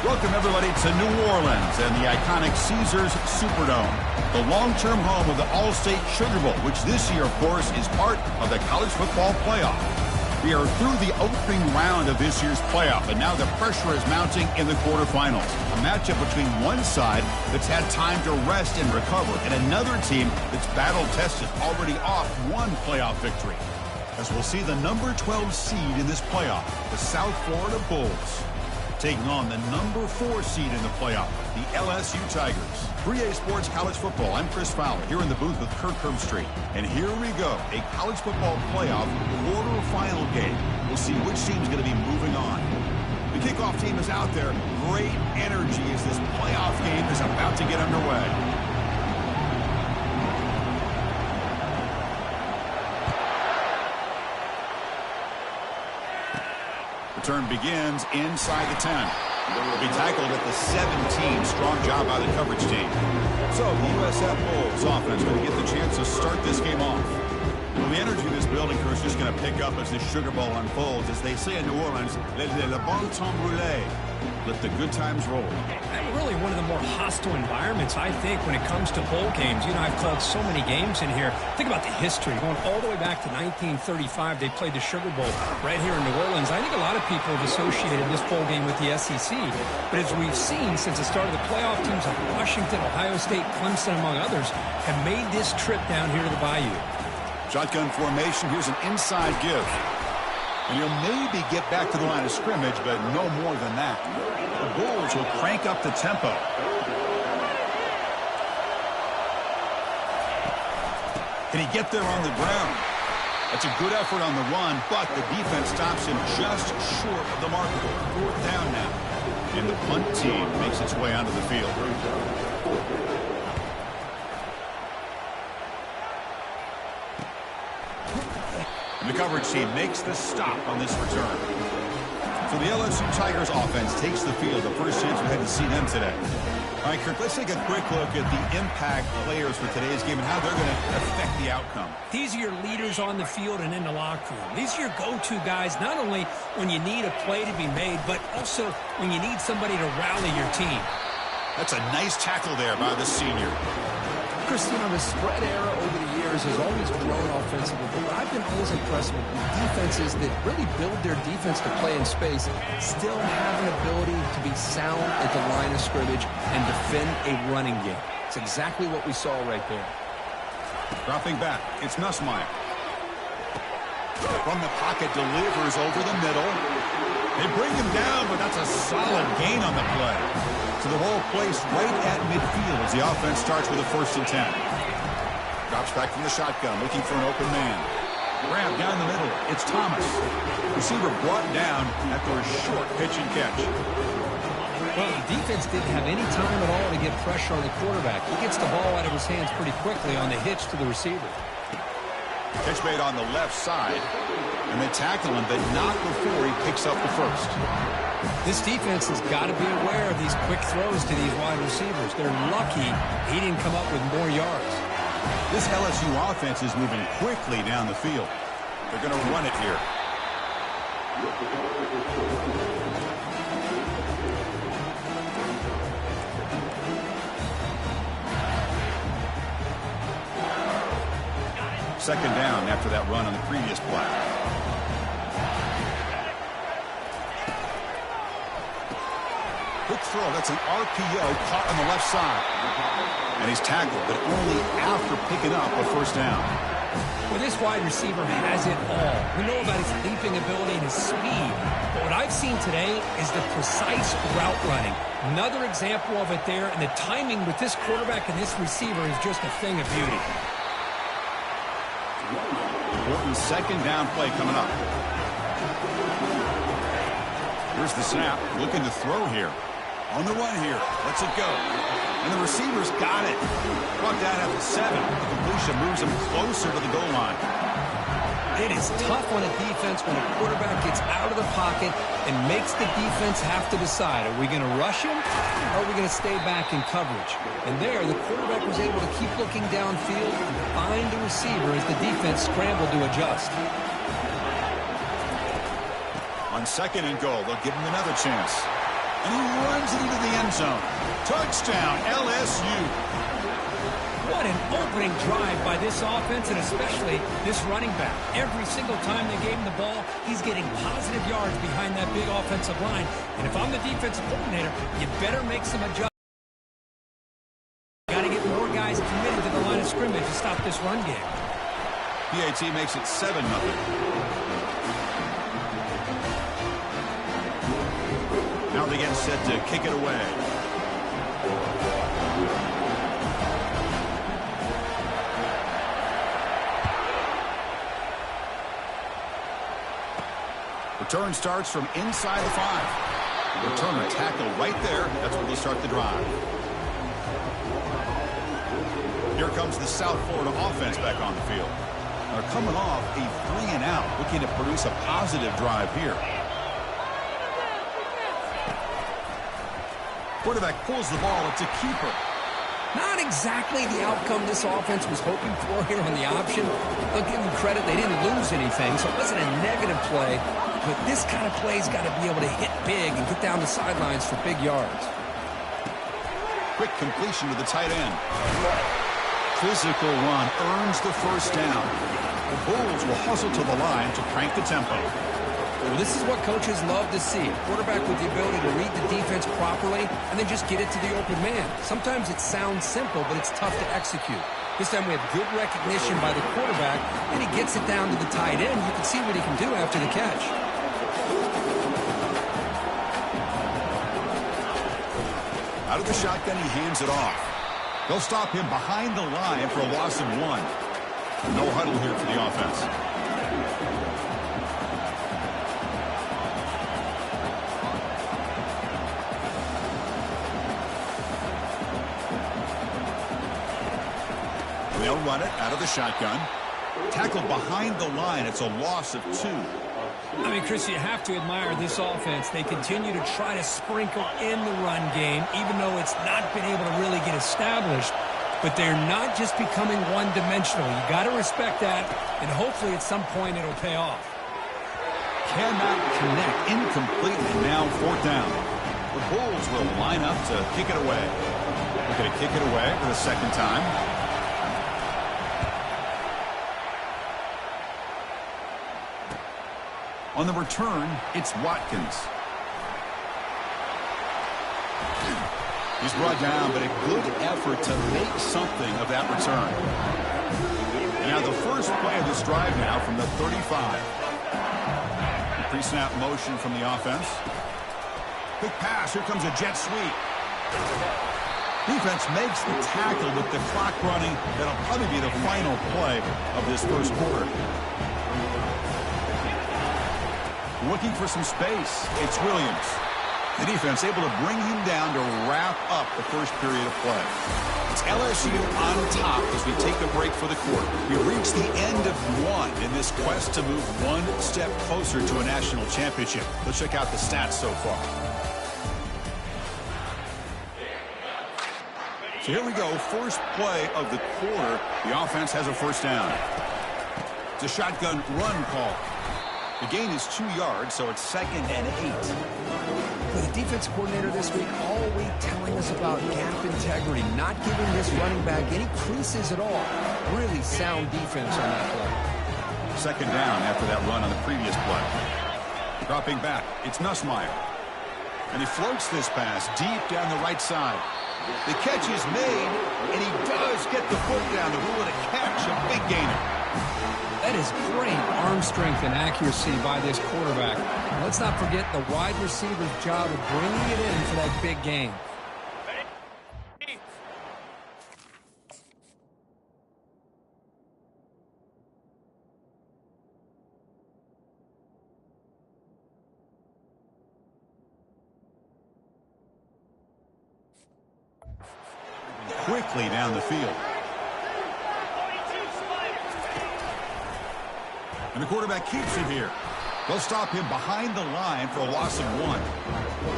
Welcome, everybody, to New Orleans and the iconic Caesars Superdome, the long-term home of the All-State Sugar Bowl, which this year, of course, is part of the college football playoff. We are through the opening round of this year's playoff, and now the pressure is mounting in the quarterfinals. A matchup between one side that's had time to rest and recover, and another team that's battle-tested, already off one playoff victory. As we'll see the number 12 seed in this playoff, the South Florida Bulls, taking on the number 4 seed in the playoff, the LSU Tigers. 3A Sports College Football, I'm Chris Fowler, here in the booth with Kirk Herbstreit. And here we go, a college football playoff quarterfinal game. We'll see which team's going to be moving on. The kickoff team is out there. Great energy as this playoff game is about to get underway. Return begins inside the 10. Will be tackled at the 17. Strong job by the coverage team. So the USF Bulls offense going to get the chance to start this game off. Well, the energy of this building crew is just going to pick up as this Sugar Bowl unfolds. As they say in New Orleans, le bon temps brûlé. Let the good times roll. And really one of the more hostile environments, I think, when it comes to bowl games. You know, I've called so many games in here. Think about the history. Going all the way back to 1935, they played the Sugar Bowl right here in New Orleans. I think a lot of people have associated this bowl game with the SEC. But as we've seen since the start of the playoff, teams like Washington, Ohio State, Clemson, among others, have made this trip down here to the Bayou. Shotgun formation. Here's an inside give. And he'll maybe get back to the line of scrimmage, but no more than that. The Bulls will crank up the tempo. Can he get there on the ground? That's a good effort on the run, but the defense stops him just short of the marker. 4th down now. And the punt team makes its way onto the field. And the coverage team makes the stop on this return. So the LSU Tigers offense takes the field. The first chance we had to see them today. All right, Kirk, let's take a quick look at the impact players for today's game and how they're going to affect the outcome. These are your leaders on the field and in the locker room. These are your go-to guys, not only when you need a play to be made, but also when you need somebody to rally your team. That's a nice tackle there by the senior. Chris, you know, the spread era over the years has always grown offensively, but I've been always impressed with defenses that really build their defense to play in space, still have an ability to be sound at the line of scrimmage and defend a running game. It's exactly what we saw right there. Dropping back, it's Nussmeier. From the pocket, delivers over the middle. They bring him down, but that's a solid gain on the play. So the ball placed right at midfield as the offense starts with a 1st and 10. Drops back from the shotgun, looking for an open man. Grab down the middle. It's Thomas. Receiver brought down after a short pitch and catch. Well, the defense didn't have any time at all to get pressure on the quarterback. He gets the ball out of his hands pretty quickly on the hitch to the receiver. Pitch made on the left side. And they tackle him, but not before he picks up the 1st. This defense has got to be aware of these quick throws to these wide receivers. They're lucky he didn't come up with more yards. This LSU offense is moving quickly down the field. They're going to run it here. Second down after that run on the previous play. Quick throw. That's an RPO caught on the left side. And he's tackled, but only after picking up a 1st down. Well, this wide receiver has it all. We know about his leaping ability and his speed. But what I've seen today is the precise route running. Another example of it there, and the timing with this quarterback and this receiver is just a thing of beauty. Important 2nd down play coming up. Here's the snap. Looking to throw here. On the run here. Lets it go. And the receiver's got it. Brought down at the 7. The completion moves him closer to the goal line. It is tough on a defense when a quarterback gets out of the pocket and makes the defense have to decide, are we going to rush him or are we going to stay back in coverage? And there, the quarterback was able to keep looking downfield and find the receiver as the defense scrambled to adjust. On 2nd and goal, they'll give him another chance. And he runs it into the end zone. Touchdown, LSU. What an opening drive by this offense, and especially this running back. Every single time they gave him the ball, he's getting positive yards behind that big offensive line. And if I'm the defensive coordinator, you better make some adjustments. Got to get more guys committed to the line of scrimmage to stop this run game. PAT makes it 7-0. Now they get set to kick it away. Return starts from inside the 5. Returner tackle right there. That's where they start the drive. Here comes the South Florida offense back on the field. They're coming off a 3-and-out, looking to produce a positive drive here. Quarterback pulls the ball. It's a keeper. Not exactly the outcome this offense was hoping for here on the option. They'll give them credit. They didn't lose anything, so it wasn't a negative play. But this kind of play's got to be able to hit big and get down the sidelines for big yards. Quick completion to the tight end. Physical run earns the first down. The Bulls will hustle to the line to crank the tempo. Well, this is what coaches love to see. A quarterback with the ability to read the defense properly and then just get it to the open man. Sometimes it sounds simple, but it's tough to execute. This time we have good recognition by the quarterback, and he gets it down to the tight end. You can see what he can do after the catch. Out of the shotgun, he hands it off. They'll stop him behind the line for a loss of 1. No huddle here for the offense. They'll run it out of the shotgun. Tackled behind the line. It's a loss of 2. I mean, Chris, you have to admire this offense. They continue to try to sprinkle in the run game, even though it's not been able to really get established. But they're not just becoming one-dimensional. You got to respect that, and hopefully at some point it'll pay off. Cannot connect. Incomplete, and now 4th down. The Bulls will line up to kick it away. They're going to kick it away for the second time. On the return, it's Watkins. He's brought down, but a good effort to make something of that return. And now the first play of this drive now from the 35. Pre-snap motion from the offense. Quick pass. Here comes a jet sweep. Defense makes the tackle with the clock running. That'll probably be the final play of this first quarter. Looking for some space. It's Williams. The defense able to bring him down to wrap up the first period of play. It's LSU on top as we take a break for the quarter. We reach the end of 1 in this quest to move 1 step closer to a national championship. Let's check out the stats so far. So here we go. First play of the quarter. The offense has a first down. It's a shotgun run call. The gain is 2 yards, so it's 2nd and 8. The defense coordinator this week all week telling us about gap integrity, not giving this running back any creases at all. Really sound defense on that play. 2nd down after that run on the previous play. Dropping back, it's Nussmeier. And he floats this pass deep down the right side. The catch is made, and he does get the foot down to rule it a catch, a big gainer. That is great arm strength and accuracy by this quarterback. Let's not forget the wide receiver's job of bringing it in for that big gain. Quickly down the field. And the quarterback keeps it here. They'll stop him behind the line for a loss of 1.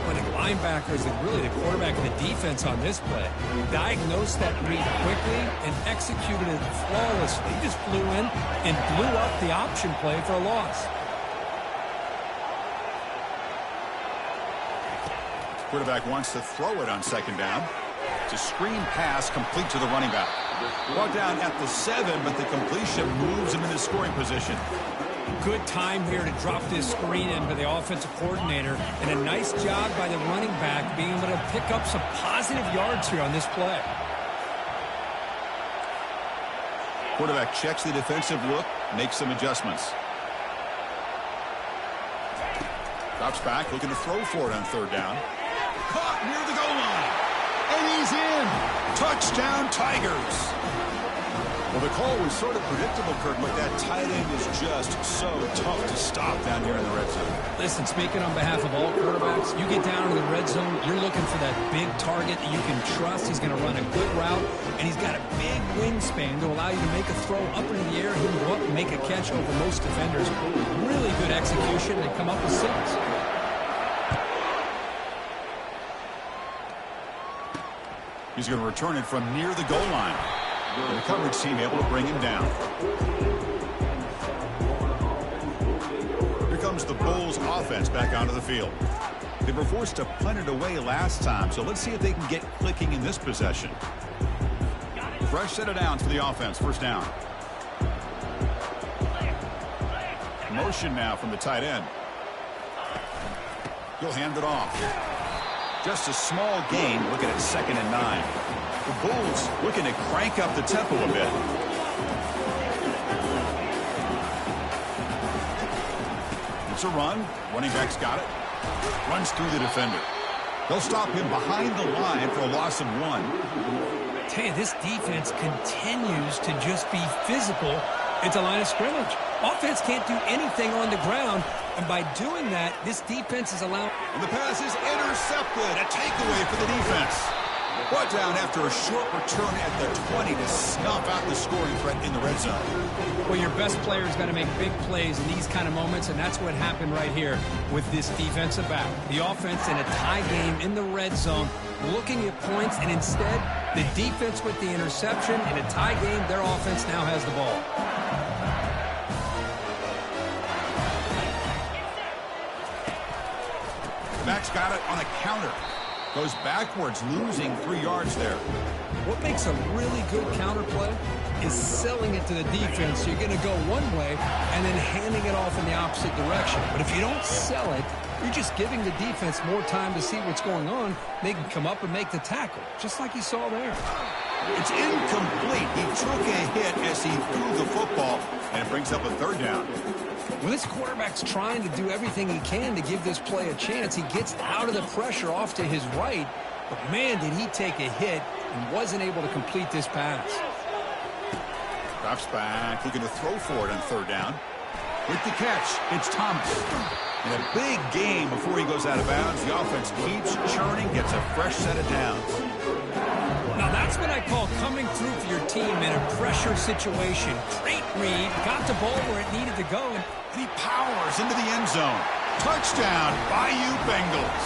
When the linebackers and really the quarterback and the defense on this play diagnosed that read quickly and executed it flawlessly. He just flew in and blew up the option play for a loss. Quarterback wants to throw it on second down. It's a screen pass complete to the running back. Brought down at the 7, but the completion moves him into scoring position. Good time here to drop this screen in by the offensive coordinator, and a nice job by the running back being able to pick up some positive yards here on this play. Quarterback checks the defensive look, makes some adjustments. Drops back, looking to throw for it on third down. Caught near the goal line. And he's in. Touchdown, Tigers. Well, the call was sort of predictable, Kurt, but that tight end is just so tough to stop down here in the red zone. Listen, speaking on behalf of all quarterbacks, you get down in the red zone, you're looking for that big target that you can trust. He's going to run a good route, and he's got a big wingspan to allow you to make a throw up into the air. He can go up and make a catch over most defenders. Really good execution and come up with 6. He's going to return it from near the goal line. And the coverage team able to bring him down. Here comes the Bulls offense back onto the field. They were forced to punt it away last time, so let's see if they can get clicking in this possession. Fresh set of downs for the offense. First down. Motion now from the tight end. He'll hand it off. Just a small gain, looking at 2nd and 9. The Bulls looking to crank up the tempo a bit. It's a run. Running back's got it. Runs through the defender. They'll stop him behind the line for a loss of 1. Tell you, this defense continues to just be physical at the line of scrimmage. Offense can't do anything on the ground, and by doing that, this defense is allowing... And the pass is intercepted. A takeaway for the defense. Brought down after a short return at the 20 to snuff out the scoring threat in the red zone. Well, your best player's got to make big plays in these kind of moments, and that's what happened right here with this defensive back. The offense in a tie game in the red zone, looking at points, and instead, the defense with the interception. In a tie game, their offense now has the ball. Max got it on a counter. Goes backwards, losing 3 yards there. What makes a really good counter play is selling it to the defense. So you're going to go one way and then handing it off in the opposite direction. But if you don't sell it, you're just giving the defense more time to see what's going on. They can come up and make the tackle, just like you saw there. It's incomplete. He took a hit as he threw the football, and it brings up a 3rd down. When this quarterback's trying to do everything he can to give this play a chance, he gets out of the pressure off to his right. But, man, did he take a hit and wasn't able to complete this pass. Drops back, looking to throw for it on 3rd down. With the catch, it's Thomas. In a big game before he goes out of bounds, the offense keeps churning, gets a fresh set of downs. Now that's what I call coming through for your team in a pressure situation. Great read, got the ball where it needed to go, and he powers into the end zone. Touchdown, Bayou Bengals.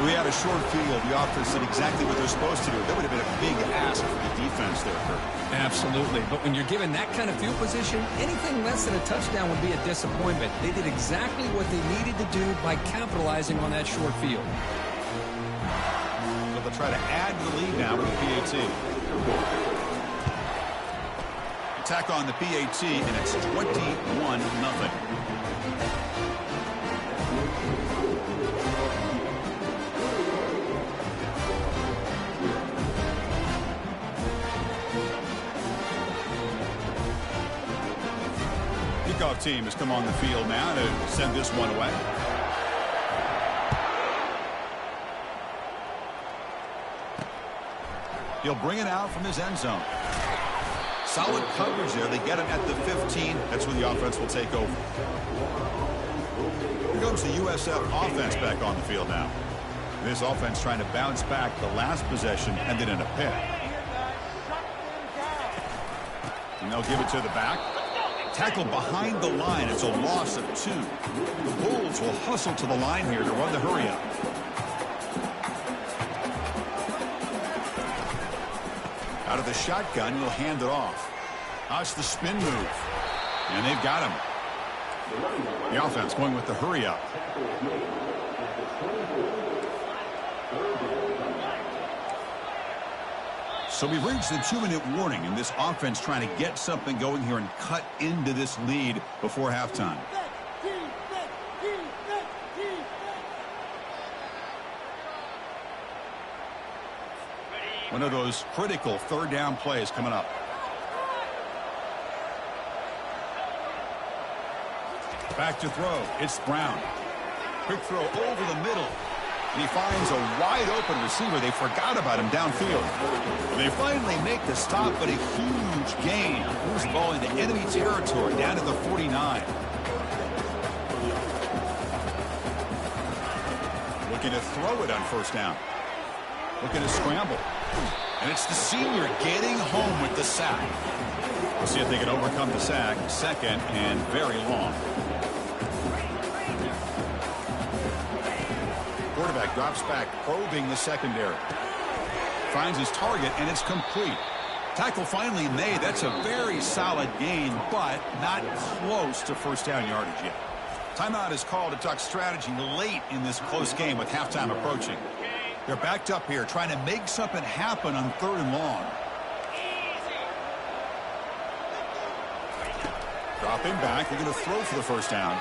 We had a short field. The offense did exactly what they're supposed to do. That would have been a big ask for the defense there, Kurt. Absolutely. But when you're given that kind of field position, anything less than a touchdown would be a disappointment. They did exactly what they needed to do by capitalizing on that short field. So they'll try to add to the lead now with the PAT. Attack on the PAT, and it's 21-0. Kickoff team has come on the field now to send this one away. He'll bring it out from his end zone. Solid coverage there. They get him at the 15. That's when the offense will take over. Here comes the USF offense back on the field now. This offense trying to bounce back the last possession, ended in a pick. And they'll give it to the back. Tackle behind the line. It's a loss of 2. The Bulls will hustle to the line here to run the hurry up. Out of the shotgun, he'll hand it off. That's the spin move. And they've got him. The offense going with the hurry up. So we've reached the 2-minute warning, and this offense trying to get something going here and cut into this lead before halftime. One of those critical third down plays coming up. Back to throw. It's Brown. Quick throw over the middle. And he finds a wide-open receiver. They forgot about him downfield. They finally make the stop, but a huge gain. Moves the ball into enemy territory down at the 49. Looking to throw it on first down. Looking to scramble. And it's the senior getting home with the sack. We'll see if they can overcome the sack. Second and very long. Quarterback drops back, probing the secondary. Finds his target, and it's complete. Tackle finally made. That's a very solid gain, but not close to first down yardage yet. Timeout is called to talk strategy late in this close game with halftime approaching. They're backed up here, trying to make something happen on third and long. Dropping back, they're going to throw for the first down.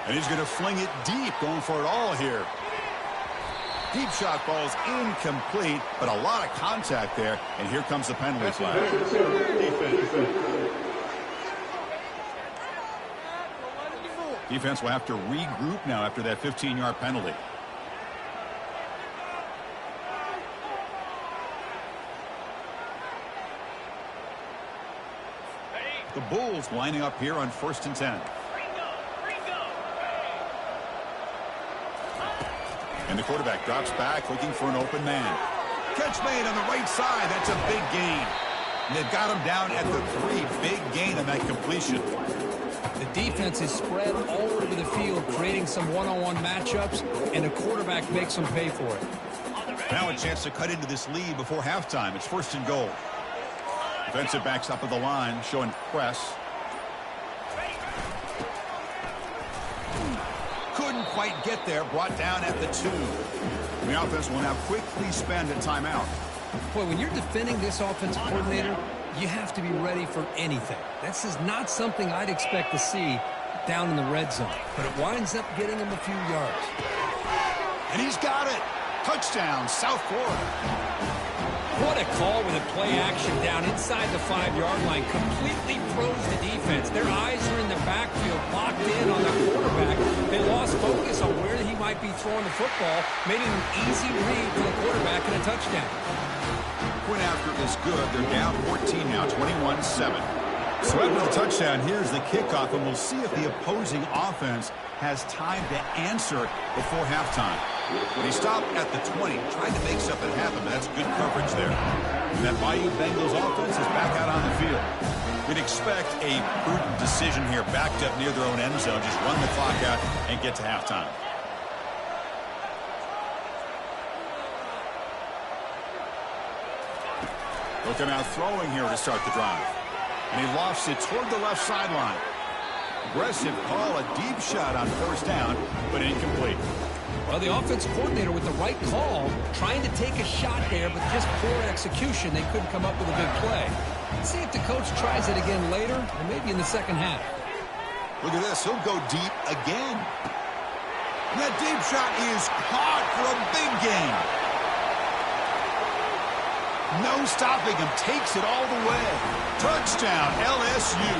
And he's going to fling it deep, going for it all here. Deep shot ball's incomplete, but a lot of contact there, and here comes the penalty flag. Defense will have to regroup now after that 15-yard penalty. The Bulls lining up here on 1st and 10. And the quarterback drops back, looking for an open man. Catch made on the right side. That's a big gain. And they've got him down at the 3. Big gain on that completion. The defense is spread all over the field, creating some one-on-one matchups, and the quarterback makes them pay for it. Now a chance to cut into this lead before halftime. It's 1st and goal. Defensive backs up at the line, showing press. Couldn't quite get there, brought down at the 2. And the offense will now quickly spend a timeout. Boy, when you're defending this offensive coordinator, you have to be ready for anything. This is not something I'd expect to see down in the red zone, but it winds up getting him a few yards. And he's got it. Touchdown, South Florida. What a call with a play action down inside the 5-yard line. Completely froze the defense. Their eyes are in the backfield, locked in on the quarterback. They lost focus on where he might be throwing the football, made it an easy read for the quarterback and a touchdown. Point after is good. They're down 14 now, 21-7. So after the touchdown, here's the kickoff, and we'll see if the opposing offense has time to answer before halftime. When he stopped at the 20, tried to make something happen, but that's good coverage there. And that Bayou Bengals offense is back out on the field. We'd expect a prudent decision here, backed up near their own end zone. Just run the clock out and get to halftime. They'll come out throwing here to start the drive. And he lofts it toward the left sideline. Aggressive call, a deep shot on first down, but incomplete. Well, the offensive coordinator with the right call, trying to take a shot there, but just poor execution. They couldn't come up with a big play. Let's see if the coach tries it again later, or maybe in the second half. Look at this. He'll go deep again. And that deep shot is caught for a big gain. No stopping him. Takes it all the way. Touchdown, LSU.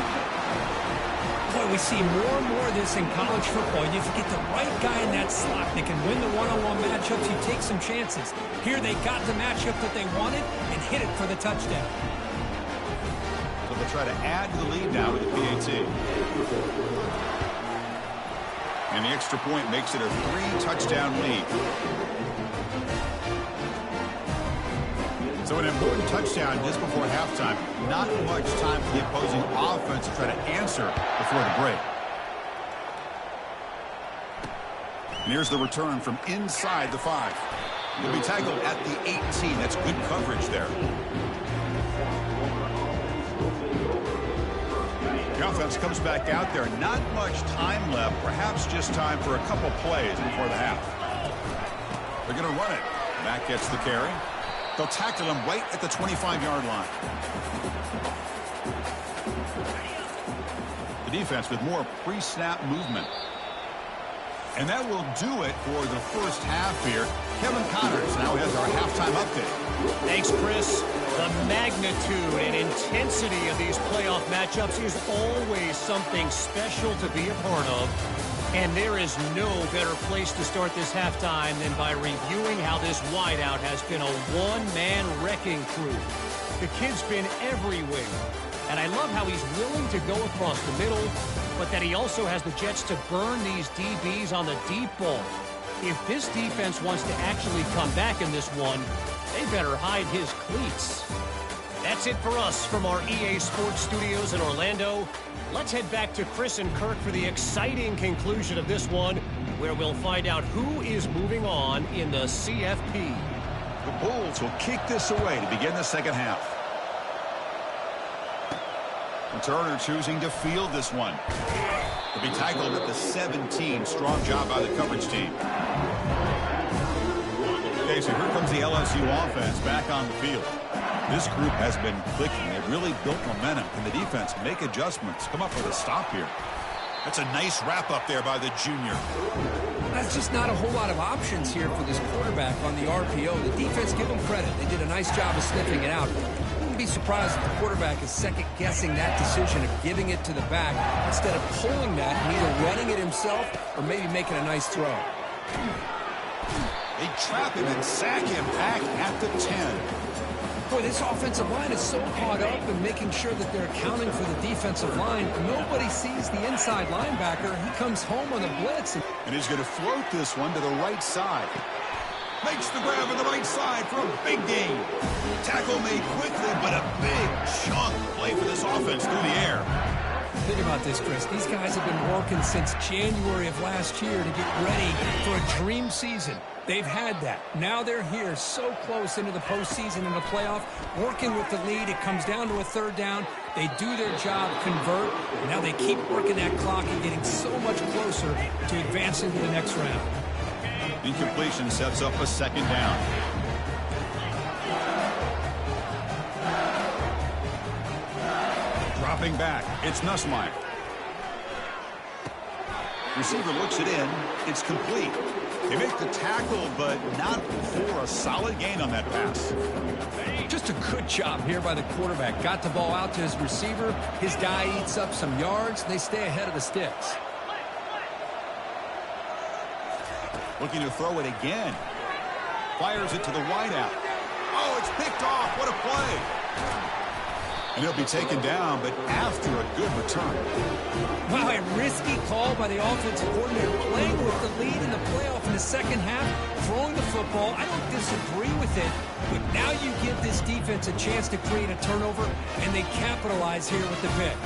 Boy, we see more and more of this in college football. If you get the right guy in that slot, they can win the one-on-one matchups. You take some chances. Here they got the matchup that they wanted and hit it for the touchdown. So they'll try to add to the lead now with the PAT. And the extra point makes it a 3-touchdown lead. So an important touchdown just before halftime. Not much time for the opposing offense to try to answer before the break. And here's the return from inside the 5. He'll be tackled at the 18. That's good coverage there. The offense comes back out there. Not much time left. Perhaps just time for a couple plays before the half. They're going to run it. Back gets the carry. They'll tackle him right at the 25-yard line. The defense with more pre-snap movement. And that will do it for the first half here. Kevin Connors now has our halftime update. Thanks, Chris. The magnitude and intensity of these playoff matchups is always something special to be a part of. And there is no better place to start this halftime than by reviewing how this wideout has been a one-man wrecking crew. The kid's been everywhere. And I love how he's willing to go across the middle, but that he also has the jets to burn these DBs on the deep ball. If this defense wants to actually come back in this one, they better hide his cleats. That's it for us from our EA Sports Studios in Orlando. Let's head back to Chris and Kirk for the exciting conclusion of this one, where we'll find out who is moving on in the CFP. The Bulls will kick this away to begin the second half. Turner choosing to field this one. To be tackled at the 17. Strong job by the coverage team. Okay, so here comes the LSU offense back on the field. This group has been clicking. They've really built momentum. Can the defense make adjustments? Come up with a stop here. That's a nice wrap up there by the junior. That's just not a whole lot of options here for this quarterback on the RPO. The defense, give them credit. They did a nice job of sniffing it out. Be surprised if the quarterback is second-guessing that decision of giving it to the back instead of pulling that and either running it himself or maybe making a nice throw. They trap him and sack him back at the 10. Boy, this offensive line is so caught up in making sure that they're accounting for the defensive line. Nobody sees the inside linebacker. He comes home on the blitz. And he's going to float this one to the right side. Makes the grab on the right side for a big gain. Tackle made quickly, but a big chunk play for this offense through the air. Think about this, Chris. These guys have been working since January of last year to get ready for a dream season. They've had that. Now they're here so close into the postseason and the playoff, working with the lead. It comes down to a third down. They do their job, convert, and now they keep working that clock and getting so much closer to advancing to the next round. Incompletion sets up a second down. Dropping back, it's Nussmeier. Receiver looks it in. It's complete. They make the tackle, but not for a solid gain on that pass. Just a good job here by the quarterback. Got the ball out to his receiver. His guy eats up some yards. They stay ahead of the sticks. Looking to throw it again. Fires it to the wideout. Oh, it's picked off. What a play. And he'll be taken down, but after a good return. Wow, a risky call by the offensive coordinator, playing with the lead in the playoff in the second half, throwing the football. I don't disagree with it, but now you give this defense a chance to create a turnover, and they capitalize here with the pick.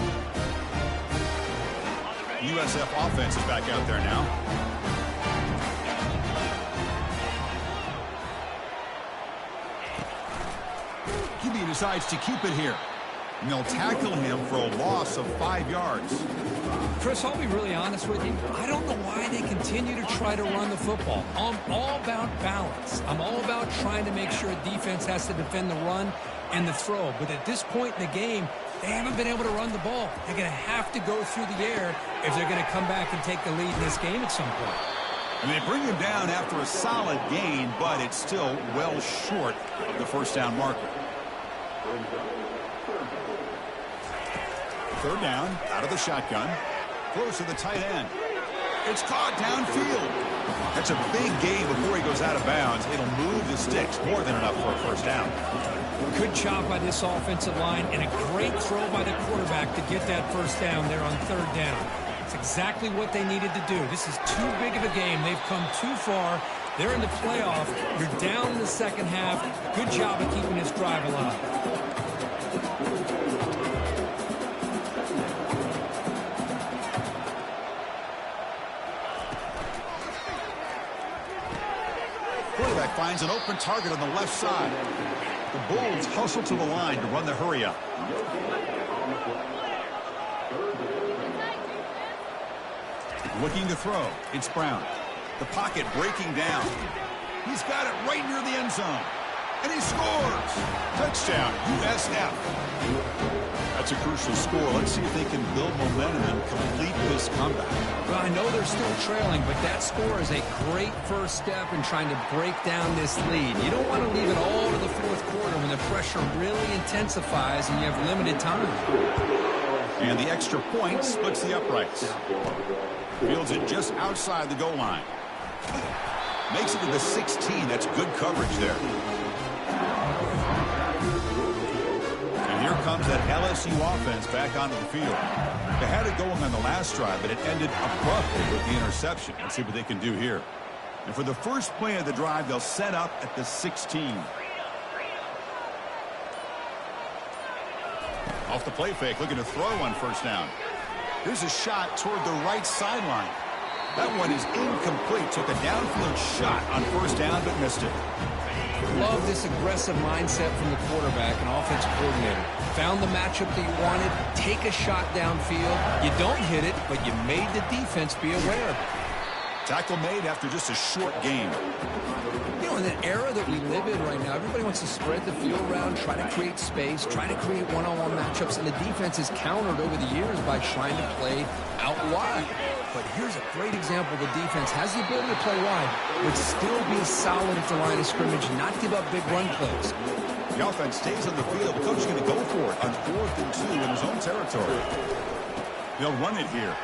USF offense is back out there now. QB decides to keep it here. And they'll tackle him for a loss of 5 yards. Chris, I'll be really honest with you. I don't know why they continue to try to run the football. I'm all about balance. I'm all about trying to make sure a defense has to defend the run and the throw. But at this point in the game, they haven't been able to run the ball. They're going to have to go through the air if they're going to come back and take the lead in this game at some point. And they bring him down after a solid gain, but it's still well short of the first down marker. Third down, out of the shotgun. Close to the tight end. It's caught downfield. That's a big gain before he goes out of bounds. It'll move the sticks, more than enough for a first down. Good job by this offensive line, and a great throw by the quarterback to get that first down there on third down. It's exactly what they needed to do. This is too big of a game. They've come too far. They're in the playoff. You're down in the second half. Good job of keeping this drive alive. Quarterback finds an open target on the left side. The Bulls hustle to the line to run the hurry up. Looking to throw. It's Brown. The pocket breaking down. He's got it right near the end zone. And he scores. Touchdown, USF. That's a crucial score. Let's see if they can build momentum and complete this comeback. Well, I know they're still trailing, but that score is a great first step in trying to break down this lead. You don't want to leave it all to the fourth quarter when the pressure really intensifies and you have limited time. And the extra point splits the uprights. Fields it just outside the goal line. Makes it to the 16. That's good coverage there. And here comes that LSU offense back onto the field. They had it going on the last drive, but it ended abruptly with the interception. Let's see what they can do here. And for the first play of the drive, they'll set up at the 16. Off the play fake, looking to throw on first down. Here's a shot toward the right sideline. That one is incomplete. Took a downfield shot on first down, but missed it. Love this aggressive mindset from the quarterback and offensive coordinator. Found the matchup that you wanted. Take a shot downfield. You don't hit it, but you made the defense be aware of it. Tackle made after just a short game. You know, in the era that we live in right now, everybody wants to spread the field around, try to create space, try to create one-on-one matchups, and the defense is countered over the years by trying to play out wide. But here's a great example. The defense has the ability to play wide, but still be solid at the line of scrimmage and not give up big run plays. The offense stays on the field. The coach is going to go for it on 4th and 2 in his own territory. They'll run it here.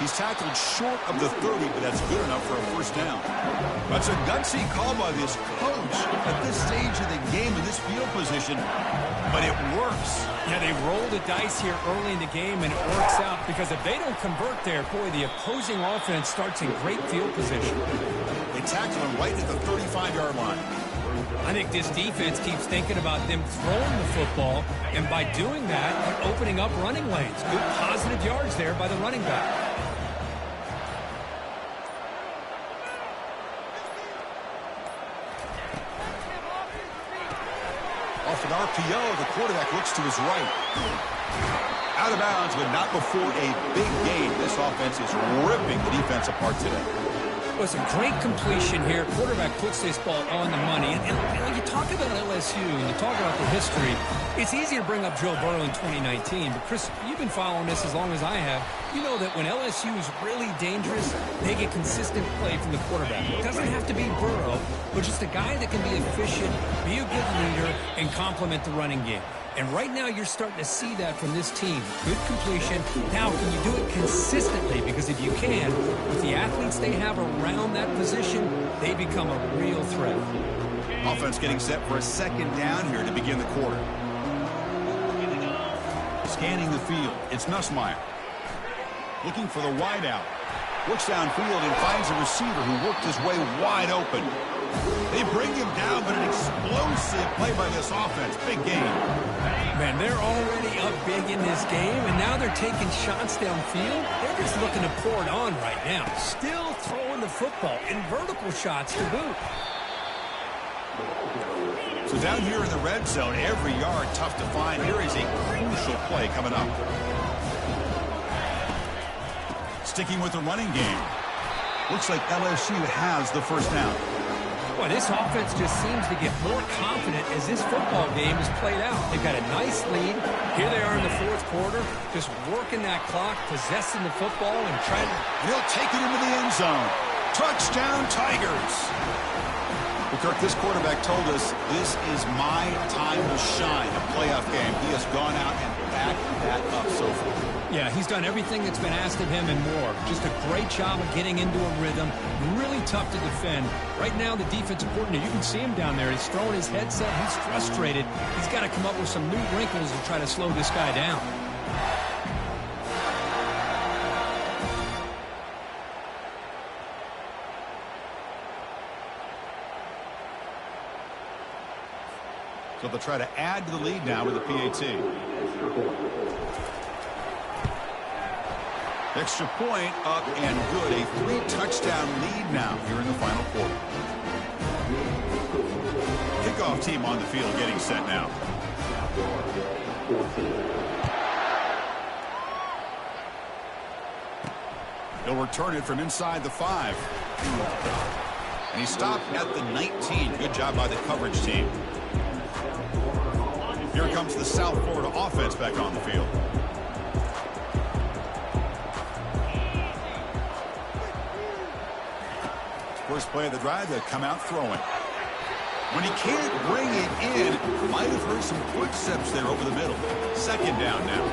He's tackled short of the 30, but that's good enough for a first down. That's a gutsy call by this coach at this stage of the game in this field position, but it works. Yeah, they roll the dice here early in the game, and it works out because if they don't convert there, boy, the opposing offense starts in great field position. They tackle him right at the 35-yard line. I think this defense keeps thinking about them throwing the football, and by doing that, they're opening up running lanes. Good positive yards there by the running back. Off an RPO, the quarterback looks to his right. Out of bounds, but not before a big gain. This offense is ripping the defense apart today. Well, it's a great completion here. Quarterback puts this ball on the money. And when you talk about LSU and you talk about the history, it's easy to bring up Joe Burrow in 2019. But, Chris, you've been following this as long as I have. You know that when LSU is really dangerous, they get consistent play from the quarterback. It doesn't have to be Burrow, but just a guy that can be efficient, be a good leader, and complement the running game. And right now you're starting to see that from this team. Good completion. Now, can you do it consistently? Because if you can, with the athletes they have around that position, they become a real threat. Offense getting set for a second down here to begin the quarter. Scanning the field, it's Nussmeier. Looking for the wideout. Looks downfield and finds a receiver who worked his way wide open. They bring him down, but an explosive play by this offense. Big game. Man, they're already up big in this game, and now they're taking shots downfield. They're just looking to pour it on right now. Still throwing the football in vertical shots to boot. So down here in the red zone, every yard tough to find. Here is a crucial play coming up. Sticking with the running game. Looks like LSU has the first down. Boy, this offense just seems to get more confident as this football game is played out. They've got a nice lead. Here they are in the fourth quarter, just working that clock, possessing the football, and trying to... And he'll take it into the end zone. Touchdown, Tigers. Well, Kirk, this quarterback told us this is my time to shine, a playoff game. He has gone out and backed that up so far. Yeah, he's done everything that's been asked of him and more. Just a great job of getting into a rhythm. Really tough to defend. Right now, the defensive coordinator, you can see him down there. He's throwing his headset. He's frustrated. He's got to come up with some new wrinkles to try to slow this guy down. So they'll try to add to the lead now with the PAT. Extra point up and good. A 3-touchdown lead now here in the final quarter. Kickoff team on the field getting set now. He'll return it from inside the 5. And he stopped at the 19. Good job by the coverage team. Here comes the South Florida offense back on the field. First play of the drive, they come out throwing. When he can't bring it in, might have heard some footsteps there over the middle. Second down now.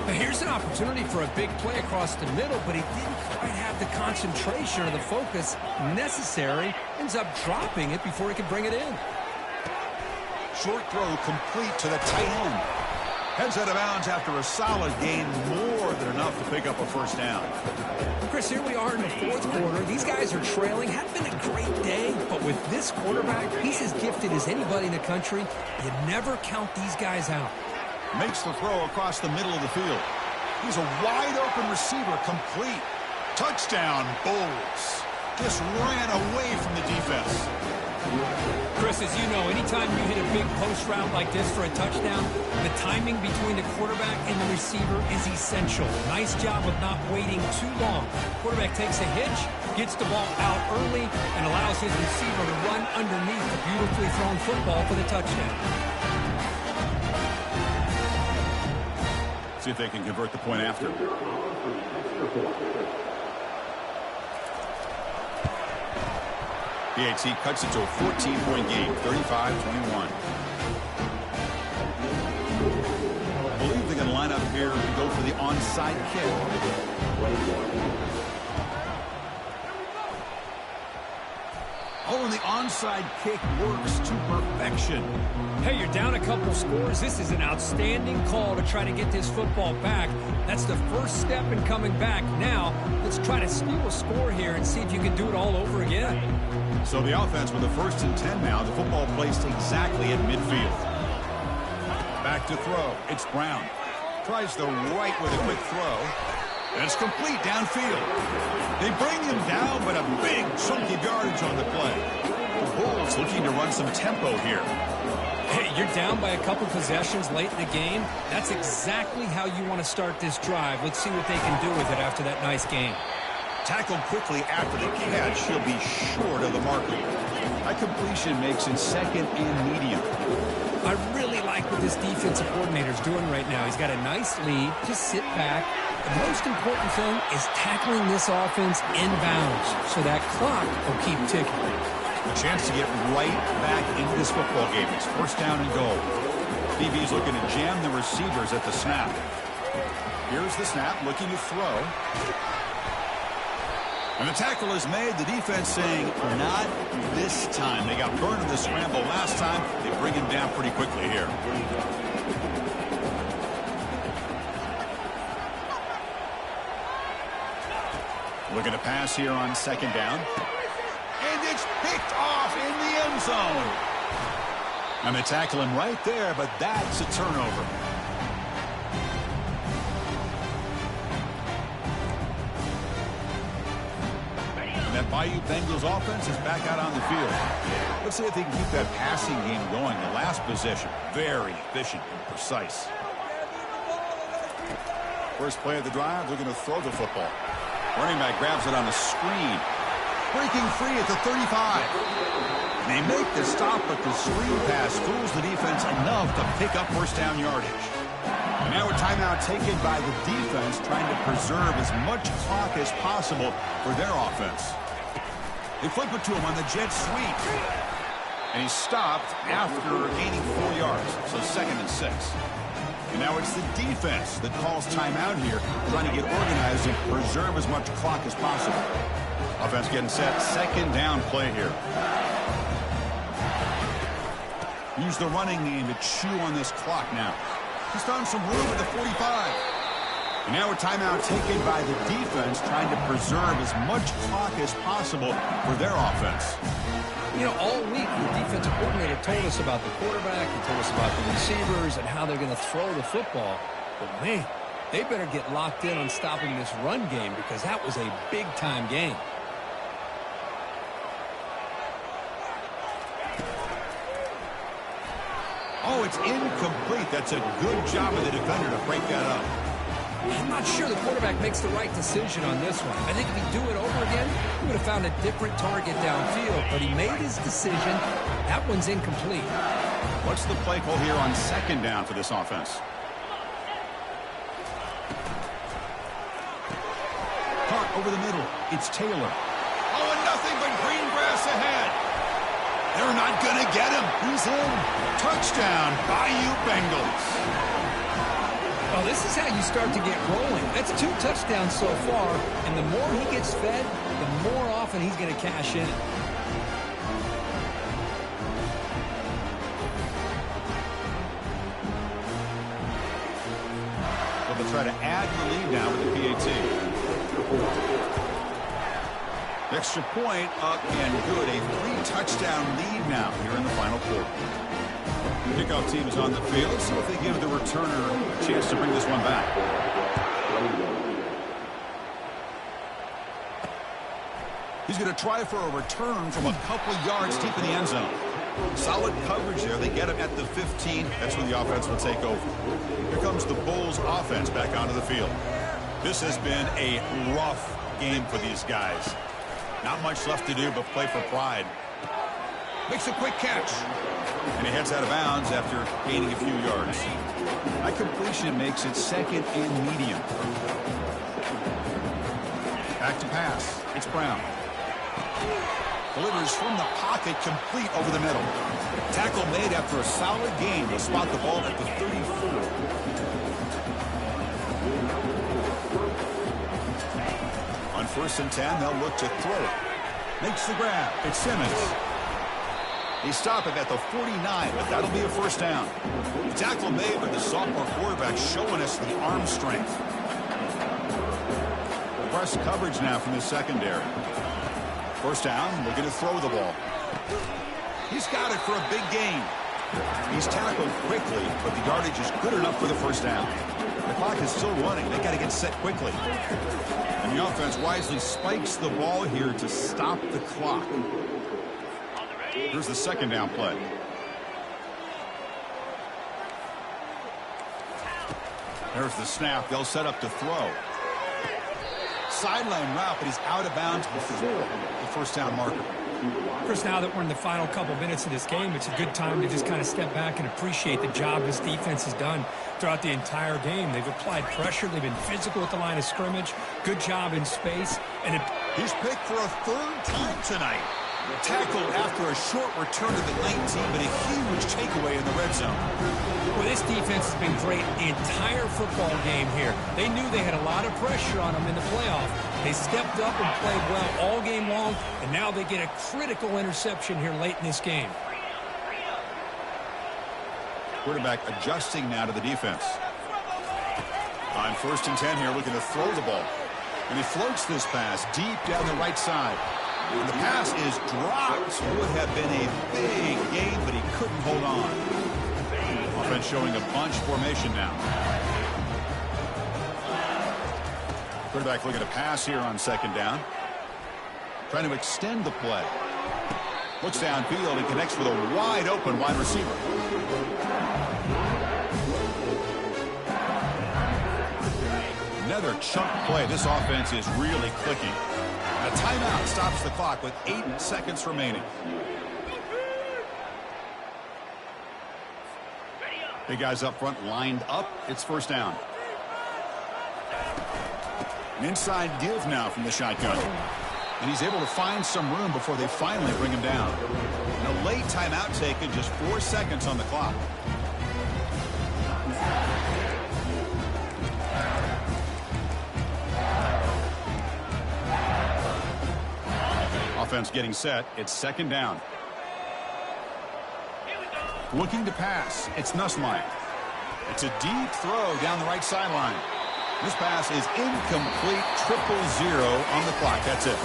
But here's an opportunity for a big play across the middle, but he didn't quite have the concentration or the focus necessary. Ends up dropping it before he could bring it in. Short throw complete to the tight end. Heads out of bounds after a solid gain, more than enough to pick up a first down. Chris, here we are in the fourth quarter. These guys are trailing. Hadn't been a great day, but with this quarterback, he's as gifted as anybody in the country. You never count these guys out. Makes the throw across the middle of the field. He's a wide-open receiver, complete. Touchdown, Bulls. Just ran away from the defense. Chris, as you know, anytime you hit a big post route like this for a touchdown, the timing between the quarterback and the receiver is essential. Nice job of not waiting too long. Quarterback takes a hitch, gets the ball out early, and allows his receiver to run underneath the beautifully thrown football for the touchdown. See if they can convert the point after. PAT cuts it to a 14-point game, 35-21. I believe they're going to line up here and go for the onside kick. Oh, and the onside kick works to perfection. Hey, you're down a couple scores. This is an outstanding call to try to get this football back. That's the first step in coming back. Now, let's try to steal a score here and see if you can do it all over again. So the offense with the 1st and 10 now. The football placed exactly at midfield. Back to throw. It's Brown. Tries the right with a quick throw. And it's complete downfield. They bring him down, but a big chunk of yardage on the play. The Bulls looking to run some tempo here. Hey, you're down by a couple possessions late in the game. That's exactly how you want to start this drive. Let's see what they can do with it after that nice game. Tackled quickly after the catch. He'll be short of the marker. That completion makes it second and medium. I really like what this defensive coordinator's doing right now. He's got a nice lead. Just sit back. The most important thing is tackling this offense inbounds so that clock will keep ticking. A chance to get right back into this football game. It's first down and goal. DB's looking to jam the receivers at the snap. Here's the snap, looking to throw. And the tackle is made. The defense saying, not this time. They got burned in the scramble last time. They bring him down pretty quickly here. Looking to pass here on second down. And it's picked off in the end zone. And they tackle him right there, but that's a turnover. And that Bayou Bengals offense is back out on the field. Let's see if they can keep that passing game going. The last possession, very efficient and precise. First play of the drive, looking to throw the football. Running back grabs it on the screen. Breaking free at the 35. And they make the stop, but the screen pass fools the defense enough to pick up first down yardage. And now a timeout taken by the defense, trying to preserve as much clock as possible for their offense. They flip it to him on the jet sweep. And he stopped after gaining 4 yards, so 2nd and 6. And now it's the defense that calls timeout here, trying to get organized and preserve as much clock as possible. Offense getting set. Second down play here. Use the running game to chew on this clock now. He's found some room at the 45. And now a timeout taken by the defense, trying to preserve as much clock as possible for their offense. You know, all week the defensive coordinator told us about the quarterback, he told us about the receivers and how they're going to throw the football. But man, they better get locked in on stopping this run game because that was a big-time game. Oh, it's incomplete. That's a good job of the defender to break that up. I'm not sure the quarterback makes the right decision on this one. I think if he'd do it over again, probably would have found a different target downfield, but he made his decision. That one's incomplete. What's the play call here on second down for this offense? Hart over the middle. It's Taylor. Oh, and nothing but green grass ahead. They're not going to get him. He's in. Touchdown, Bayou Bengals. Well, this is how you start to get rolling. That's 2 touchdowns so far, and the more he gets fed, the more often he's going to cash in. Well, they'll try to add the lead now with the PAT. Extra point up and good. A 3-touchdown lead now here in the final quarter. Kickoff team is on the field, so if they give the returner a chance to bring this one back. He's going to try for a return from a couple yards deep in the end zone. Solid coverage there. They get him at the 15. That's when the offense will take over. Here comes the Bulls offense back onto the field. This has been a rough game for these guys. Not much left to do but play for pride. Makes a quick catch. And he heads out of bounds after gaining a few yards. That completion makes it second and medium. Back to pass. It's Brown. Delivers from the pocket, complete over the middle. Tackle made after a solid gain. They spot the ball at the 34. On 1st and 10, they'll look to throw it. Makes the grab. It's Simmons. They stop it at the 49, but that'll be a first down. The tackle made, but the sophomore quarterback showing us the arm strength. Press coverage now from the secondary. First down, looking to throw the ball. He's got it for a big gain. He's tackled quickly, but the yardage is good enough for the first down. The clock is still running. They got to get set quickly. And the offense wisely spikes the ball here to stop the clock. Here's the second down play. There's the snap. They'll set up to throw. Sideline route, but he's out of bounds before the first down marker. Chris, now that we're in the final couple minutes of this game, it's a good time to just kind of step back and appreciate the job this defense has done throughout the entire game. They've applied pressure. They've been physical at the line of scrimmage. Good job in space. And he's picked for a 3rd time tonight. Tackled after a short return to the 19, but a huge takeaway in the red zone. Well, this defense has been great the entire football game here. They knew they had a lot of pressure on them in the playoff. They stepped up and played well all game long, and now they get a critical interception here late in this game. Quarterback adjusting now to the defense. On 1st and 10 here, looking to throw the ball. And he floats this pass deep down the right side. And the pass is dropped. Would have been a big gain, but he couldn't hold on. Offense showing a bunch formation now. Quarterback looking to pass here on 2nd down. Trying to extend the play. Looks downfield and connects with a wide open wide receiver. Another chunk play. This offense is really clicking. A timeout stops the clock with 8 seconds remaining. Big guys up front lined up. It's first down. An inside give now from the shotgun. And he's able to find some room before they finally bring him down. And a late timeout taken, just 4 seconds on the clock. Offense getting set. It's 2nd down. Looking to pass. It's Nussmeier. It's a deep throw down the right sideline. This pass is incomplete. 0-0 on the clock. That's it.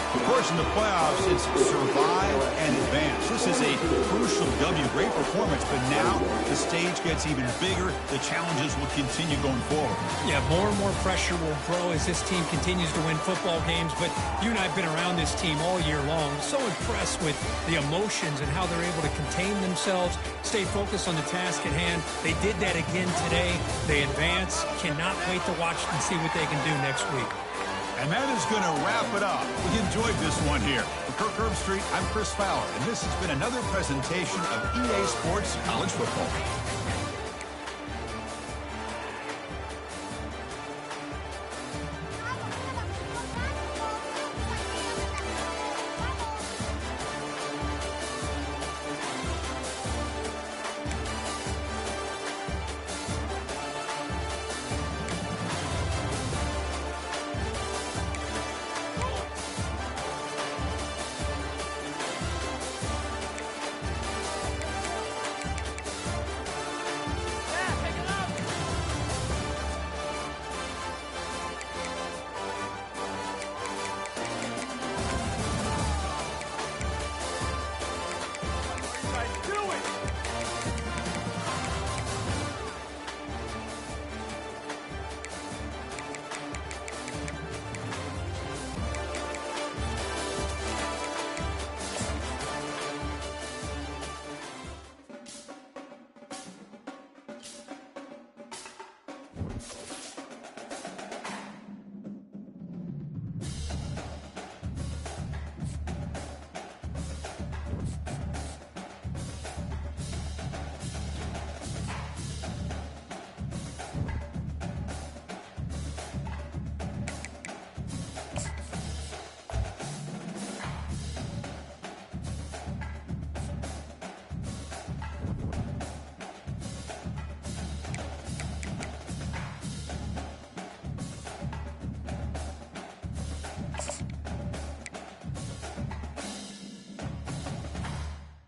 Of course, in the playoffs, it's survive and advance. This is a crucial W. Great performance, but now the stage gets even bigger. The challenges will continue going forward. Yeah, more and more pressure will grow as this team continues to win football games. But you and I have been around this team all year long. So impressed with the emotions and how they're able to contain themselves, stay focused on the task at hand. They did that again today. They advance. Cannot wait to watch and see what they can do next week. And that is going to wrap it up. We enjoyed this one here. For Kirk Herbstreit, I'm Chris Fowler, and this has been another presentation of EA Sports College Football.